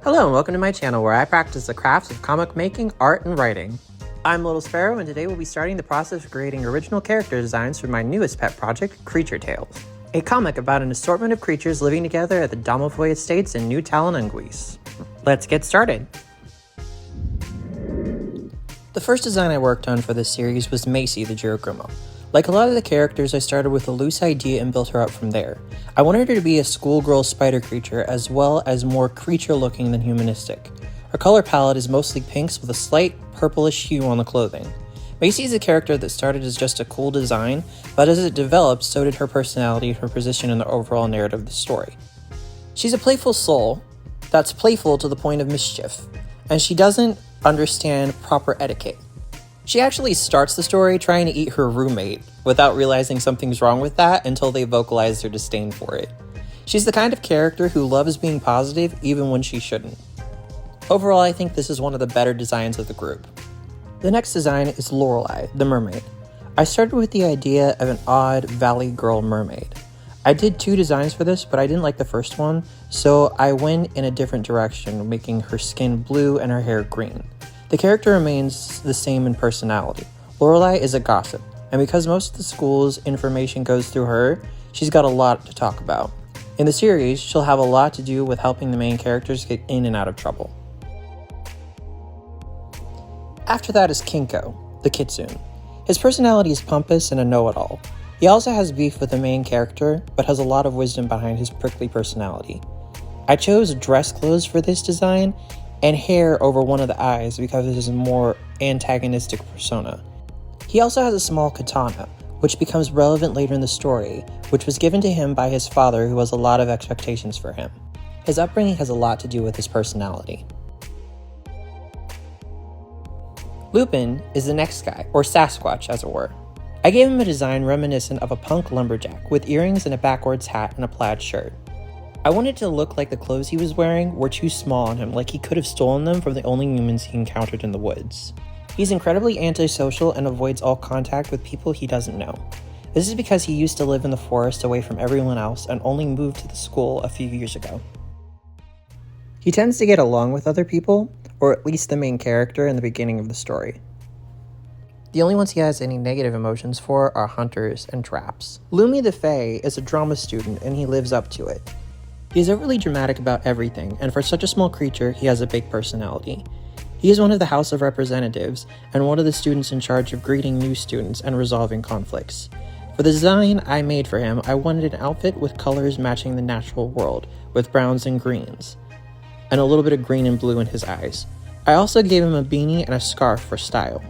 Hello and welcome to my channel where I practice the crafts of comic making, art, and writing. I'm Little Sparrow and today we'll be starting the process of creating original character designs for my newest pet project, Creature Tales, a comic about an assortment of creatures living together at the Domofoy Estates in New Talonanguis. Let's get started! The first design I worked on for this series was Macy the Girochroma. Like a lot of the characters, I started with a loose idea and built her up from there. I wanted her to be a schoolgirl spider creature as well as more creature-looking than humanistic. Her color palette is mostly pinks with a slight purplish hue on the clothing. Macy is a character that started as just a cool design, but as it developed, so did her personality and her position in the overall narrative of the story. She's a playful soul that's playful to the point of mischief, and she doesn't understand proper etiquette. She actually starts the story trying to eat her roommate without realizing something's wrong with that until they vocalize their disdain for it. She's the kind of character who loves being positive even when she shouldn't. Overall, I think this is one of the better designs of the group. The next design is Lorelei, the mermaid. I started with the idea of an odd valley girl mermaid. I did 2 designs for this, but I didn't like the first one, so I went in a different direction, making her skin blue and her hair green. The character remains the same in personality. Lorelei is a gossip, and because most of the school's information goes through her, she's got a lot to talk about. In the series, she'll have a lot to do with helping the main characters get in and out of trouble. After that is Kinko, the kitsune. His personality is pompous and a know-it-all. He also has beef with the main character, but has a lot of wisdom behind his prickly personality. I chose dress clothes for this design, and hair over one of the eyes because of his more antagonistic persona. He also has a small katana, which becomes relevant later in the story, which was given to him by his father who has a lot of expectations for him. His upbringing has a lot to do with his personality. Lupin is the next guy, or Sasquatch as it were. I gave him a design reminiscent of a punk lumberjack with earrings and a backwards hat and a plaid shirt. I wanted it to look like the clothes he was wearing were too small on him, like he could have stolen them from the only humans he encountered in the woods. He's incredibly antisocial and avoids all contact with people he doesn't know. This is because he used to live in the forest away from everyone else and only moved to the school a few years ago. He tends to get along with other people, or at least the main character in the beginning of the story. The only ones he has any negative emotions for are hunters and traps. Lumi the Fae is a drama student and he lives up to it. He's overly dramatic about everything, and for such a small creature, he has a big personality. He is one of the House of Representatives, and one of the students in charge of greeting new students and resolving conflicts. For the design I made for him, I wanted an outfit with colors matching the natural world, with browns and greens, and a little bit of green and blue in his eyes. I also gave him a beanie and a scarf for style.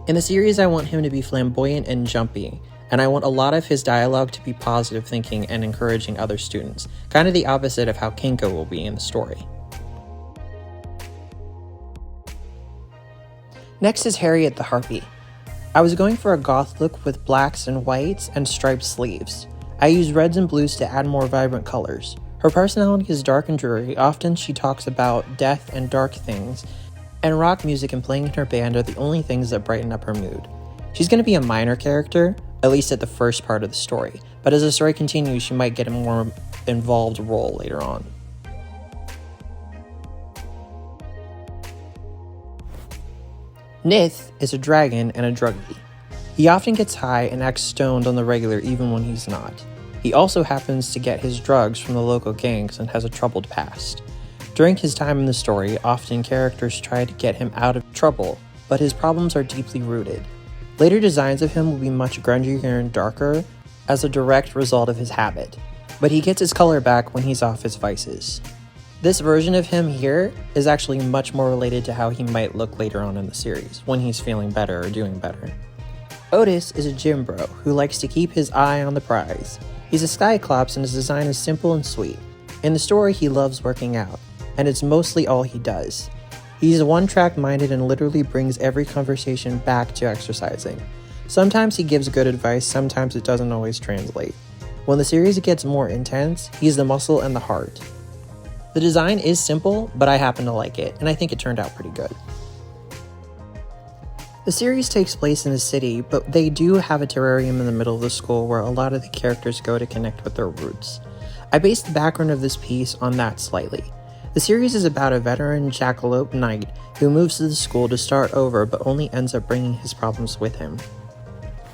In the series, I want him to be flamboyant and jumpy, and I want a lot of his dialogue to be positive thinking and encouraging other students, kind of the opposite of how Kinko will be in the story. Next is Harriet the Harpy. I was going for a goth look with blacks and whites and striped sleeves. I used reds and blues to add more vibrant colors. Her personality is dark and dreary. Often she talks about death and dark things, and rock music and playing in her band are the only things that brighten up her mood. She's going to be a minor character, at least at the first part of the story, but as the story continues, she might get a more involved role later on. Nith is a dragon and a druggie. He often gets high and acts stoned on the regular even when he's not. He also happens to get his drugs from the local gangs and has a troubled past. During his time in the story, often characters try to get him out of trouble, but his problems are deeply rooted. Later designs of him will be much grungier and darker as a direct result of his habit, but he gets his color back when he's off his vices. This version of him here is actually much more related to how he might look later on in the series, when he's feeling better or doing better. Otis is a gym bro who likes to keep his eye on the prize. He's a Cyclops and his design is simple and sweet. In the story, he loves working out, and it's mostly all he does. He's one-track minded and literally brings every conversation back to exercising. Sometimes he gives good advice, sometimes it doesn't always translate. When the series gets more intense, he's the muscle and the heart. The design is simple, but I happen to like it, and I think it turned out pretty good. The series takes place in a city, but they do have a terrarium in the middle of the school where a lot of the characters go to connect with their roots. I based the background of this piece on that slightly. The series is about a veteran jackalope knight who moves to the school to start over but only ends up bringing his problems with him.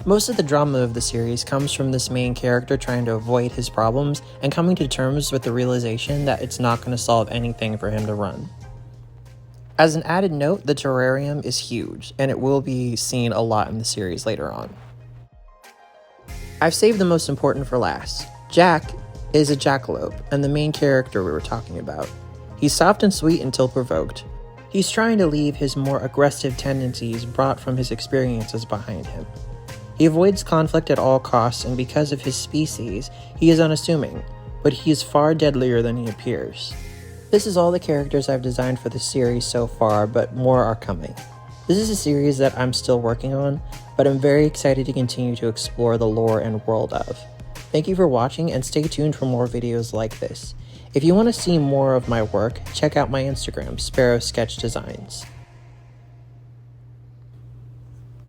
Most of the drama of the series comes from this main character trying to avoid his problems and coming to terms with the realization that it's not going to solve anything for him to run. As an added note, the terrarium is huge, and it will be seen a lot in the series later on. I've saved the most important for last. Jack is a jackalope, and the main character we were talking about. He's soft and sweet until provoked. He's trying to leave his more aggressive tendencies brought from his experiences behind him. He avoids conflict at all costs, and because of his species, he is unassuming, but he is far deadlier than he appears. This is all the characters I've designed for the series so far, but more are coming. This is a series that I'm still working on, but I'm very excited to continue to explore the lore and world of. Thank you for watching, and stay tuned for more videos like this. If you want to see more of my work, check out my Instagram, Sparrow Sketch Designs.